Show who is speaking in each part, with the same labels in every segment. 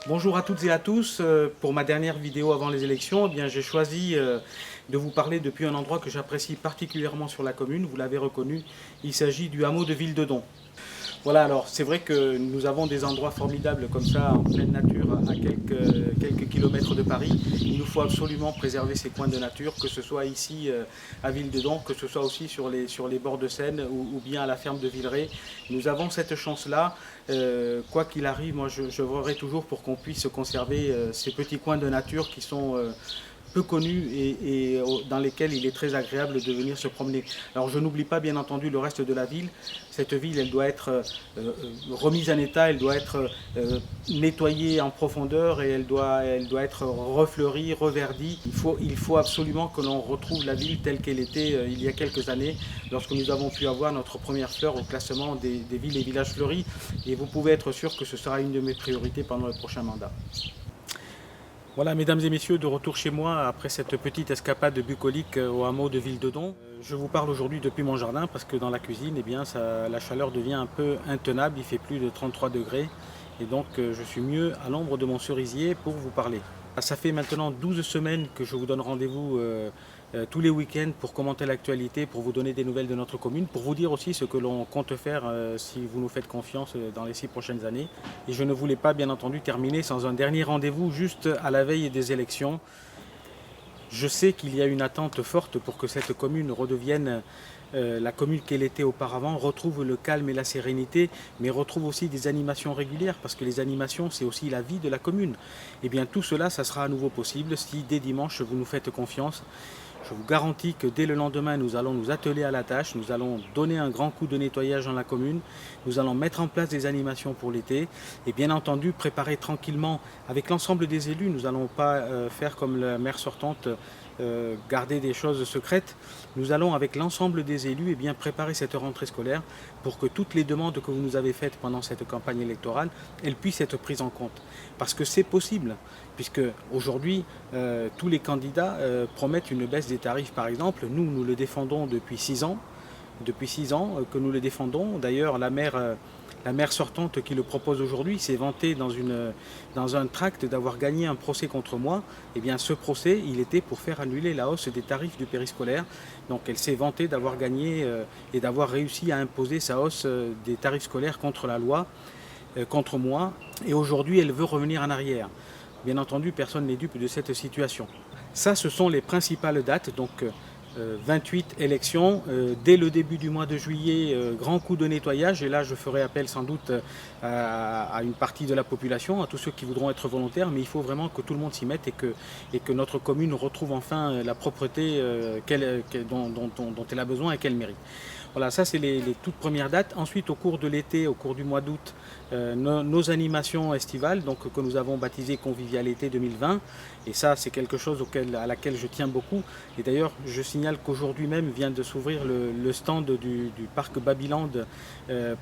Speaker 1: Bonjour à toutes et à tous. Pour ma dernière vidéo avant les élections, j'ai choisi de vous parler depuis un endroit que j'apprécie particulièrement sur la commune. Vous l'avez reconnu, il s'agit du hameau de Ville-de-Don. Voilà, alors c'est vrai que nous avons des endroits formidables comme ça en pleine nature à quelques kilomètres de Paris. Il nous faut absolument préserver ces coins de nature, que ce soit ici à Ville-de-Don, que ce soit aussi sur les bords de Seine ou bien à la ferme de Villeray. Nous avons cette chance-là. Quoi qu'il arrive, moi je voudrais toujours pour qu'on puisse conserver ces petits coins de nature qui sont peu connus et dans lesquels il est très agréable de venir se promener. Alors je n'oublie pas bien entendu le reste de la ville. Cette ville, elle doit être remise en état, elle doit être nettoyée en profondeur et elle doit être refleurie, reverdie. Il faut absolument que l'on retrouve la ville telle qu'elle était il y a quelques années, lorsque nous avons pu avoir notre première fleur au classement des villes et villages fleuris. Et vous pouvez être sûr que ce sera une de mes priorités pendant le prochain mandat. Voilà, mesdames et messieurs, de retour chez moi après cette petite escapade bucolique au hameau de Ville-de-Don. Je vous parle aujourd'hui depuis mon jardin parce que dans la cuisine, la chaleur devient un peu intenable, il fait plus de 33 degrés et donc je suis mieux à l'ombre de mon cerisier pour vous parler. Ça fait maintenant 12 semaines que je vous donne rendez-vous tous les week-ends pour commenter l'actualité, pour vous donner des nouvelles de notre commune, pour vous dire aussi ce que l'on compte faire si vous nous faites confiance dans les 6 prochaines années. Et je ne voulais pas bien entendu terminer sans un dernier rendez-vous juste à la veille des élections. Je sais qu'il y a une attente forte pour que cette commune redevienne la commune qu'elle était auparavant, retrouve le calme et la sérénité, mais retrouve aussi des animations régulières, parce que les animations, c'est aussi la vie de la commune. Et bien tout cela, ça sera à nouveau possible si dès dimanche, vous nous faites confiance. Je vous garantis que dès le lendemain, nous allons nous atteler à la tâche, nous allons donner un grand coup de nettoyage dans la commune, nous allons mettre en place des animations pour l'été et bien entendu préparer tranquillement avec l'ensemble des élus. Nous n'allons pas faire comme la maire sortante, garder des choses secrètes. Nous allons avec l'ensemble des élus préparer cette rentrée scolaire pour que toutes les demandes que vous nous avez faites pendant cette campagne électorale, elles puissent être prises en compte. Parce que c'est possible, puisque aujourd'hui, tous les candidats promettent une baisse des tarifs par exemple. Nous le défendons depuis 6 ans. Depuis 6 ans que nous le défendons. D'ailleurs, la maire sortante qui le propose aujourd'hui s'est vantée dans un tract d'avoir gagné un procès contre moi. Eh bien, ce procès, il était pour faire annuler la hausse des tarifs du périscolaire. Donc, elle s'est vantée d'avoir gagné et d'avoir réussi à imposer sa hausse des tarifs scolaires contre la loi, contre moi. Et aujourd'hui, elle veut revenir en arrière. Bien entendu, personne n'est dupe de cette situation. Ça, ce sont les principales dates. Donc, 28 élections, dès le début du mois de juillet, grand coup de nettoyage, et là je ferai appel sans doute à une partie de la population, à tous ceux qui voudront être volontaires, mais il faut vraiment que tout le monde s'y mette et que notre commune retrouve enfin la propreté dont elle a besoin et qu'elle mérite. Voilà, ça c'est les toutes premières dates. Ensuite, au cours de l'été, au cours du mois d'août, nos animations estivales, donc que nous avons baptisées Convivialité 2020. Et ça, c'est quelque chose à laquelle je tiens beaucoup. Et d'ailleurs, je signale qu'aujourd'hui même vient de s'ouvrir le stand du parc Babyland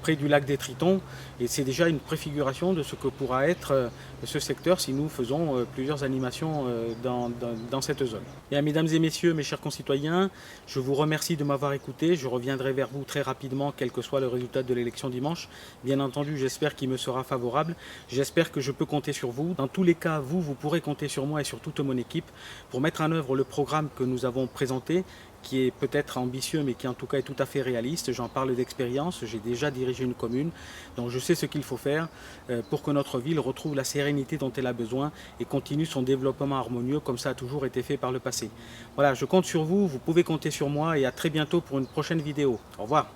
Speaker 1: près du lac des Tritons. Et c'est déjà une préfiguration de ce que pourra être ce secteur si nous faisons plusieurs animations dans cette zone. Et mesdames et messieurs, mes chers concitoyens, je vous remercie de m'avoir écouté. Je reviendrai vers vous très rapidement, quel que soit le résultat de l'élection dimanche. Bien entendu, j'espère qu'il me sera favorable. J'espère que je peux compter sur vous. Dans tous les cas, vous pourrez compter sur moi et sur toute mon équipe pour mettre en œuvre le programme que nous avons présenté, qui est peut-être ambitieux, mais qui en tout cas est tout à fait réaliste. J'en parle d'expérience, j'ai déjà dirigé une commune, donc je sais ce qu'il faut faire pour que notre ville retrouve la sérénité dont elle a besoin et continue son développement harmonieux comme ça a toujours été fait par le passé. Voilà, je compte sur vous, vous pouvez compter sur moi et à très bientôt pour une prochaine vidéo. Au revoir.